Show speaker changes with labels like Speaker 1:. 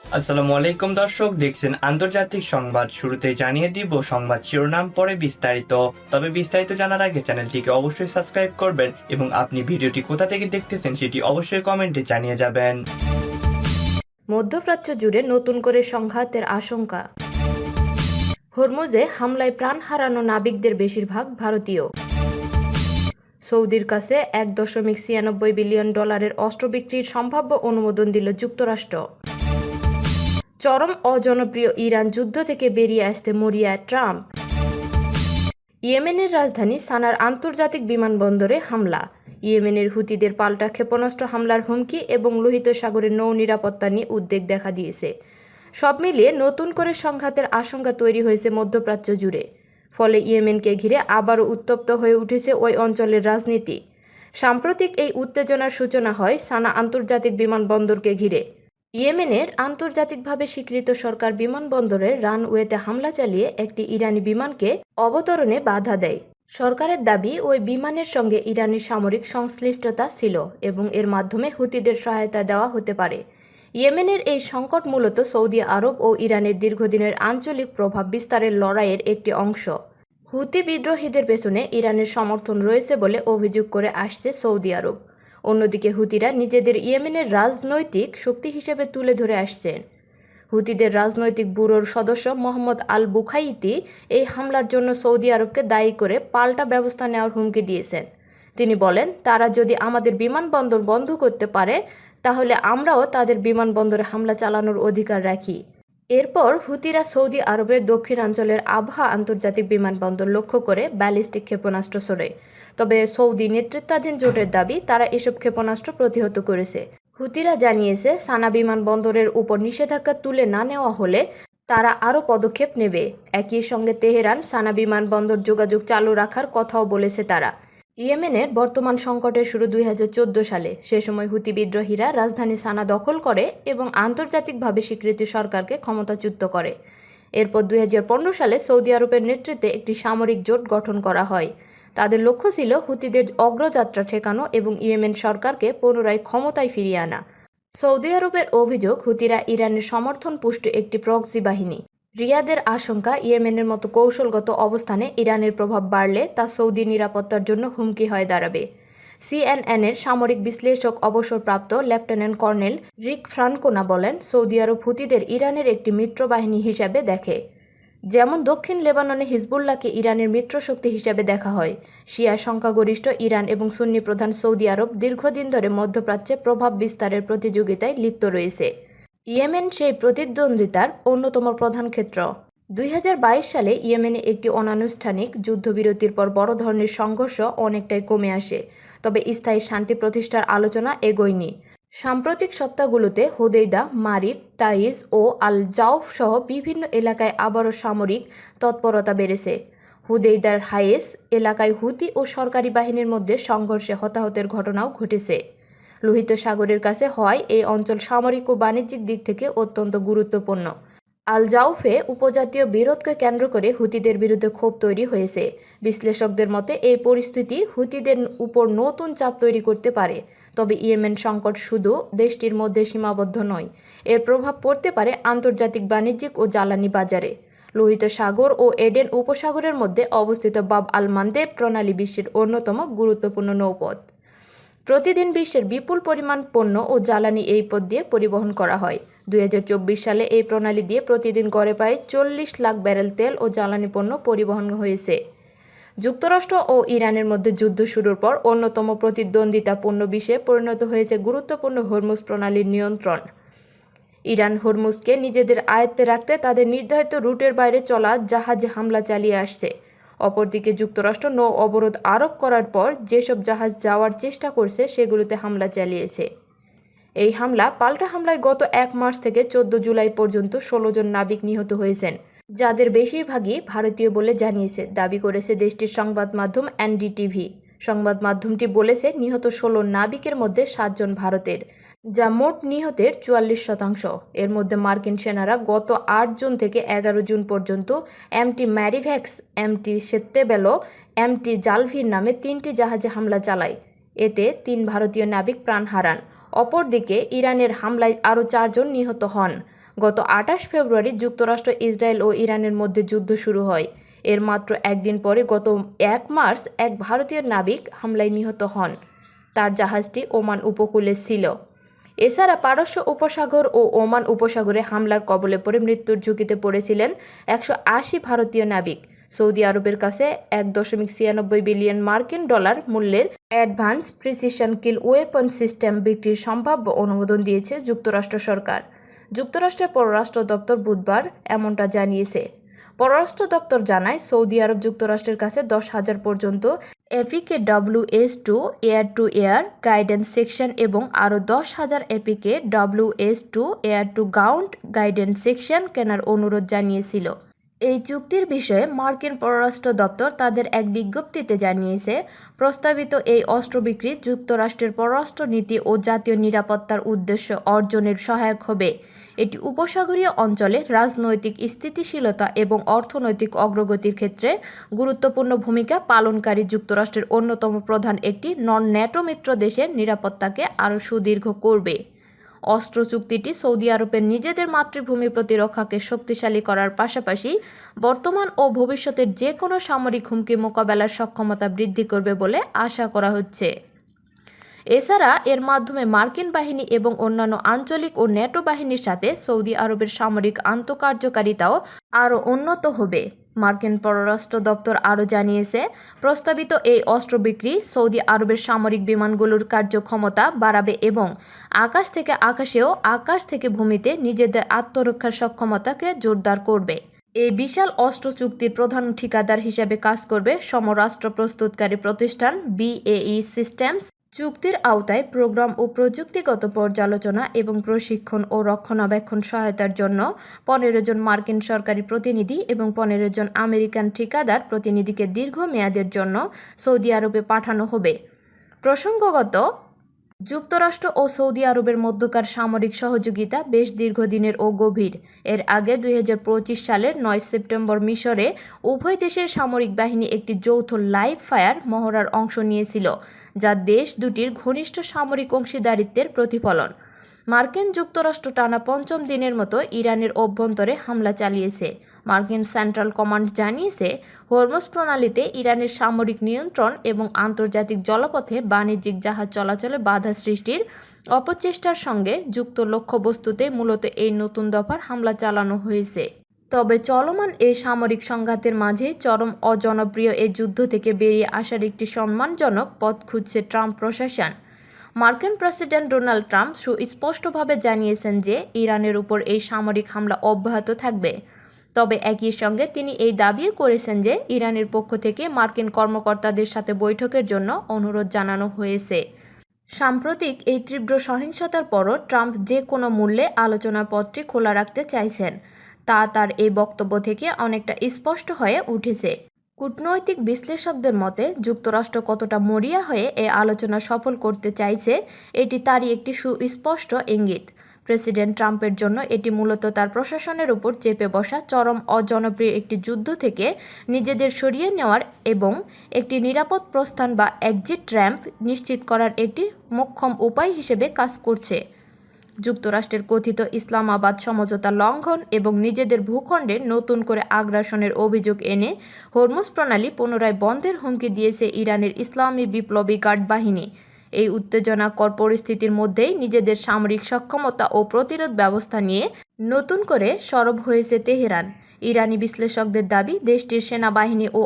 Speaker 1: আসসালামু আলাইকুম দর্শক, দেখছেন আন্তর্জাতিক সংবাদ। শুরুতেই জানিয়ে দিব সংবাদ শিরোনাম, পরে বিস্তারিত। তবে বিস্তারিত জানার আগে চ্যানেলটিকে অবশ্যই সাবস্ক্রাইব করবেন এবং আপনি ভিডিওটি কোথা থেকে দেখতেছেন সেটি অবশ্যই কমেন্টে জানিয়ে যাবেন।
Speaker 2: মধ্যপ্রাচ্য জুড়ে নতুন করে সংঘাতের আশঙ্কা। হরমুজে হামলায় প্রাণ হারানো নাবিকদের বেশিরভাগ ভারতীয়। সৌদির কাছে $1.96 বিলিয়ন অস্ত্র বিক্রির সম্ভাব্য অনুমোদন দিল যুক্তরাষ্ট্র। চরম অজনপ্রিয় ইরান যুদ্ধ থেকে বেরিয়ে আসতে মরিয়া ট্রাম্প। ইয়েমেনের রাজধানী সানার আন্তর্জাতিক বিমানবন্দরে হামলা। ইয়েমেনের হুতিদের পাল্টা ক্ষেপণাস্ত্র হামলার হুমকি এবং লোহিত সাগরের নৌ নিরাপত্তা নিয়ে উদ্বেগ দেখা দিয়েছে। সব মিলিয়ে নতুন করে সংঘাতের আশঙ্কা তৈরি হয়েছে মধ্যপ্রাচ্য জুড়ে। ফলে ইয়েমেনকে ঘিরে আবারও উত্তপ্ত হয়ে উঠেছে ওই অঞ্চলের রাজনীতি। সাম্প্রতিক এই উত্তেজনার সূচনা হয় সানা আন্তর্জাতিক বিমানবন্দরকে ঘিরে। ইয়েমেনের আন্তর্জাতিকভাবে স্বীকৃত সরকার বিমানবন্দরের রানওয়েতে হামলা চালিয়ে একটি ইরানি বিমানকে অবতরণে বাধা দেয়। সরকারের দাবি, ওই বিমানের সঙ্গে ইরানের সামরিক সংশ্লিষ্টতা ছিল এবং এর মাধ্যমে হুতিদের সহায়তা দেওয়া হতে পারে। ইয়েমেনের এই সংকট মূলত সৌদি আরব ও ইরানের দীর্ঘদিনের আঞ্চলিক প্রভাব বিস্তারের লড়াইয়ের একটি অংশ। হুতি বিদ্রোহীদের পেছনে ইরানের সমর্থন রয়েছে বলে অভিযোগ করে আসছে সৌদি আরব। অন্যদিকে হুতিরা নিজেদের ইয়েমেনের রাজনৈতিক শক্তি হিসেবে তুলে ধরে আসছেন। হুতিদের রাজনৈতিক ব্যুরোর সদস্য মোহাম্মদ আল বুখাইতি এই হামলার জন্য সৌদি আরবকে দায়ী করে পাল্টা ব্যবস্থা নেওয়ার হুমকি দিয়েছেন। তিনি বলেন, তারা যদি আমাদের বিমানবন্দর বন্ধ করতে পারে তাহলে আমরাও তাদের বিমানবন্দরে হামলা চালানোর অধিকার রাখি। এরপর হুতিরা সৌদি আরবের দক্ষিণাঞ্চলের আবহা আন্তর্জাতিক বিমানবন্দর লক্ষ্য করে ব্যালিস্টিক ক্ষেপণাস্ত্র ছোড়ে। তবে সৌদি নেতৃত্বাধীন জোটের দাবি, তারা এসব ক্ষেপণাস্ত্র প্রতিহত করেছে। হুতিরা জানিয়েছে, সানা বিমানবন্দরের উপর নিষেধাজ্ঞা তুলে না নেওয়া হলে তারা আরও পদক্ষেপ নেবে। একই সঙ্গে তেহরান সানা বিমানবন্দর যোগাযোগ চালু রাখার কথাও বলেছে তারা। ইয়েমেনের বর্তমান সংকটের শুরু 2014 সালে। সে সময় হুতি বিদ্রোহীরা রাজধানী সানা দখল করে এবং আন্তর্জাতিকভাবে স্বীকৃত সরকারকে ক্ষমতাচ্যুত করে। এরপর 2015 সালে সৌদি আরবের নেতৃত্বে একটি সামরিক জোট গঠন করা হয়। তাদের লক্ষ্য ছিল হুতিদের অগ্রযাত্রা ঠেকানো এবং ইয়েমেন সরকারকে পুনরায় ক্ষমতায় ফিরিয়ে আনা। সৌদি আরবের অভিযোগ, হুতিরা ইরানের সমর্থন পুষ্ট একটি প্রক্সি বাহিনী। রিয়াদের আশঙ্কা, ইয়েমেনের মতো কৌশলগত অবস্থানে ইরানের প্রভাব বাড়লে তা সৌদি নিরাপত্তার জন্য হুমকি হয়ে দাঁড়াবে। সিএনএনের সামরিক বিশ্লেষক অবসরপ্রাপ্ত লেফটেন্যান্ট কর্নেল রিক ফ্রানকোনা বলেন, সৌদি আরব হুতিদের ইরানের একটি মিত্রবাহিনী হিসাবে দেখে। যেমন দক্ষিণ লেবাননে হিজবুল্লাহকে ইরানের মিত্রশক্তি হিসাবে দেখা হয়। শিয়া সংখ্যাগরিষ্ঠ ইরান এবং সুন্নি প্রধান সৌদি আরব দীর্ঘদিন ধরে মধ্যপ্রাচ্যে প্রভাব বিস্তারের প্রতিযোগিতায় লিপ্ত রয়েছে। ইয়েমেন সেই প্রতিদ্বন্দ্বিতার অন্যতম প্রধান ক্ষেত্র। 2022 সালে ইয়েমেনে একটি অনানুষ্ঠানিক যুদ্ধবিরতির পর বড় ধরনের সংঘর্ষ অনেকটাই কমে আসে, তবে স্থায়ী শান্তি প্রতিষ্ঠার আলোচনা এগোয়নি। সাম্প্রতিক সপ্তাহগুলোতে হোদেইদা, মারিব, তাইজ ও আল জাউফ সহ বিভিন্ন এলাকায় আবারও সামরিক তৎপরতা বেড়েছে। হুদেইদার হায়েস এলাকায় হুতি ও সরকারি বাহিনীর মধ্যে সংঘর্ষে হতাহতের ঘটনাও ঘটেছে। লোহিত সাগরের কাছে হওয়ায় এই অঞ্চল সামরিক ও বাণিজ্যিক দিক থেকে অত্যন্ত গুরুত্বপূর্ণ। আল জাউফে উপজাতীয় বিরোধকে কেন্দ্র করে হুতিদের বিরুদ্ধে ক্ষোভ তৈরি হয়েছে। বিশ্লেষকদের মতে এই পরিস্থিতি হুতিদের উপর নতুন চাপ তৈরি করতে পারে। তবে ইয়েমেন সংকট শুধু দেশটির মধ্যে সীমাবদ্ধ নয়, এর প্রভাব পড়তে পারে আন্তর্জাতিক বাণিজ্যিক ও জ্বালানি বাজারে। লোহিত সাগর ও এডেন উপসাগরের মধ্যে অবস্থিত বাব আল মানদেব প্রণালী বিশ্বের অন্যতম গুরুত্বপূর্ণ নৌপথ। প্রতিদিন বিশ্বের বিপুল পরিমাণ পণ্য ও জ্বালানি এই পথ দিয়ে পরিবহন করা হয়। 2024 সালে এই প্রণালী দিয়ে প্রতিদিন গড়ে প্রায় 40 লাখ ব্যারেল তেল ও জ্বালানি পণ্য পরিবহন হয়েছে। যুক্তরাষ্ট্র ও ইরানের মধ্যে যুদ্ধ শুরুর পর অন্যতম প্রতিদ্বন্দ্বিতাপূর্ণ বিষয়ে পরিণত হয়েছে গুরুত্বপূর্ণ হরমুজ প্রণালীর নিয়ন্ত্রণ। ইরান হরমুজকে নিজেদের আয়ত্তে রাখতে তাদের নির্ধারিত রুটের বাইরে চলা জাহাজে হামলা চালিয়ে আসছে। অপরদিকে যুক্তরাষ্ট্র নৌ অবরোধ আরোপ করার পর যেসব জাহাজ যাওয়ার চেষ্টা করছে সেগুলোতে হামলা চালিয়েছে। এই পাল্টা হামলায় গত 1 মার্চ থেকে 14 জুলাই পর্যন্ত 16 জন নাবিক নিহত হয়েছেন, যাদের বেশিরভাগই ভারতীয় বলে দাবি করেছে দেশটির সংবাদ মাধ্যম এনডিটিভি। সংবাদ মাধ্যমটি বলেছে, নিহত 16 নাবিকের মধ্যে 7 জন ভারতের, যা মোট নিহতের 44%। এর মধ্যে মার্কিন সেনারা গত 8 জুন থেকে 11 জুন পর্যন্ত এমটি ম্যারিভ্যাক্স, এমটি সেত্তেবেলো, এমটি জালভির নামে 3টি জাহাজে হামলা চালায়। এতে 3 ভারতীয় নাবিক প্রাণ হারান। অপরদিকে ইরানের হামলায় আরও 4 জন নিহত হন। গত 28 ফেব্রুয়ারি যুক্তরাষ্ট্র, ইসরায়েল ও ইরানের মধ্যে যুদ্ধ শুরু হয়। এর মাত্র একদিন পরে গত 1 মার্চ এক ভারতীয় নাবিক হামলায় নিহত হন। তার জাহাজটি ওমান উপকূলে ছিল। এছাড়া পারস্য উপসাগর ও ওমান উপসাগরে হামলার কবলে পড়ে মৃত্যুর ঝুঁকিতে পড়েছিলেন 180 ভারতীয় নাবিক। সৌদি আরবের কাছে 1.96 বিলিয়ন মার্কিন ডলার মূল্যের অ্যাডভান্স প্রিসিশন কিল ওয়েপন সিস্টেম বিক্রির সম্ভাব্য অনুমোদন দিয়েছে যুক্তরাষ্ট্র সরকার। যুক্তরাষ্ট্রের পররাষ্ট্র দপ্তর বুধবার এমনটা জানিয়েছে। পররাষ্ট্র দপ্তর জানায়, সৌদি আরব যুক্তরাষ্ট্রের কাছে 10,000 পর্যন্ত APKWS-2 air to air guidance section এবং আরও 10,000 APKWS-2 air to ground guidance section কেনার অনুরোধ জানিয়েছিল। এই চুক্তির বিষয়ে মার্কিন পররাষ্ট্র দপ্তর তাদের এক বিজ্ঞপ্তিতে জানিয়েছে, প্রস্তাবিত এই অস্ত্র বিক্রি যুক্তরাষ্ট্রের পররাষ্ট্র নীতি ও জাতীয় নিরাপত্তার উদ্দেশ্য অর্জনের সহায়ক হবে। এটি উপসাগরীয় অঞ্চলে রাজনৈতিক স্থিতিশীলতা এবং অর্থনৈতিক অগ্রগতির ক্ষেত্রে গুরুত্বপূর্ণ ভূমিকা পালনকারী যুক্তরাষ্ট্রের অন্যতম প্রধান একটি নন-ন্যাটো মিত্র দেশের নিরাপত্তাকে আরও সুদীর্ঘ করবে। অস্ত্র চুক্তিটি সৌদি আরবের নিজেদের মাতৃভূমির প্রতিরক্ষাকে শক্তিশালী করার পাশাপাশি বর্তমান ও ভবিষ্যতের যে কোনো সামরিক হুমকি মোকাবেলার সক্ষমতা বৃদ্ধি করবে বলে আশা করা হচ্ছে। এছাড়া এর মাধ্যমে মার্কিন বাহিনী এবং অন্যান্য আঞ্চলিক ও ন্যাটো বাহিনীর সাথে সৌদি আরবের সামরিক আন্তঃকার্যকারিতাও আরও উন্নত হবে। মার্কিন পররাষ্ট্র দপ্তর আরও জানিয়েছে, প্রস্তাবিত এই অস্ত্র বিক্রি সৌদি আরবের সামরিক বিমানগুলোর কার্যক্ষমতা বাড়াবে এবং আকাশ থেকে আকাশেও, আকাশ থেকে ভূমিতে নিজেদের আত্মরক্ষার সক্ষমতাকে জোরদার করবে। এই বিশাল অস্ত্র চুক্তির প্রধান ঠিকাদার হিসেবে কাজ করবে সমরাস্ত্র প্রস্তুতকারী প্রতিষ্ঠান BAE সিস্টেমস। চুক্তির আওতায় প্রোগ্রাম ও প্রযুক্তিগত পর্যালোচনা এবং প্রশিক্ষণ ও রক্ষণাবেক্ষণ সহায়তার জন্য 15 জন মার্কিন সরকারি প্রতিনিধি এবং 15 জন আমেরিকান ঠিকাদার প্রতিনিধিকে দীর্ঘমেয়াদের জন্য সৌদি আরবে পাঠানো হবে। প্রসঙ্গগত, যুক্তরাষ্ট্র ও সৌদি আরবের মধ্যকার সামরিক সহযোগিতা বেশ দীর্ঘদিনের ও গভীর। এর আগে 2025 সালের 9 সেপ্টেম্বর মিশরে উভয় দেশের সামরিক বাহিনী একটি যৌথ লাইভ ফায়ার মহড়ার অংশ নিয়েছিল, যা দেশ দুটির ঘনিষ্ঠ সামরিক অংশীদারিত্বের প্রতিফলন। মার্কিন যুক্তরাষ্ট্র টানা 5ম দিনের মতো ইরানের অভ্যন্তরে হামলা চালিয়েছে। মার্কিন সেন্ট্রাল কমান্ড জানিয়েছে, হরমুজ প্রণালীতে ইরানের সামরিক নিয়ন্ত্রণ এবং আন্তর্জাতিক জলপথে বাণিজ্যিক জাহাজ চলাচলে বাধা সৃষ্টির অপচেষ্টার সঙ্গে যুক্ত লক্ষ্যবস্তুতে মূলত এই নতুন দফার হামলা চালানো হয়েছে। তবে চলমান এই সামরিক সংঘাতের মাঝে চরম অজনপ্রিয় এই যুদ্ধ থেকে বেরিয়ে আসার একটি সম্মানজনক পথ খুঁজছে ট্রাম্প প্রশাসন। মার্কিন প্রেসিডেন্ট ডোনাল্ড ট্রাম্প সুস্পষ্টভাবে জানিয়েছেন যে ইরানের উপর এই সামরিক হামলা অব্যাহত থাকবে। তবে একই সঙ্গে তিনি এই দাবিও করেছেন যে ইরানের পক্ষ থেকে মার্কিন কর্মকর্তাদের সাথে বৈঠকের জন্য অনুরোধ জানানো হয়েছে। সাম্প্রতিক এই তীব্র সহিংসতার পরও ট্রাম্প যে কোনো মূল্যে আলোচনার পথটি খোলা রাখতে চাইছেন, তা তার এই বক্তব্য থেকে অনেকটা স্পষ্ট হয়ে উঠেছে। কূটনৈতিক বিশ্লেষকদের মতে, যুক্তরাষ্ট্র কতটা মরিয়া হয়ে এই আলোচনা সফল করতে চাইছে এটি তারই একটি সুস্পষ্ট ইঙ্গিত। প্রেসিডেন্ট ট্রাম্পের জন্য এটি মূলত তার প্রশাসনের উপর চেপে বসা চরম অজনপ্রিয় একটি যুদ্ধ থেকে নিজেদের সরিয়ে নেওয়ার এবং একটি নিরাপদ প্রস্থান বা এক্সিট র্যাম্প নিশ্চিত করার একটি মোক্ষম উপায় হিসেবে কাজ করছে। যুক্তরাষ্ট্রের কথিত ইসলামাবাদ সমঝোতা লঙ্ঘন এবং নিজেদের ভূখণ্ডে নতুন করে আগ্রাসনের অভিযোগ এনে হরমুজ প্রণালী পুনরায় বন্ধের হুমকি দিয়েছে ইরানের ইসলামী বিপ্লবী গার্ড বাহিনী। এই উত্তেজনাকর পরিস্থিতির মধ্যেই নিজেদের সামরিক সক্ষমতা ও প্রতিরোধ ব্যবস্থা নিয়ে নতুন করে সরব হয়েছে তেহরান। ইরানি বিশ্লেষকদের দাবি, দেশটির সেনাবাহিনী ও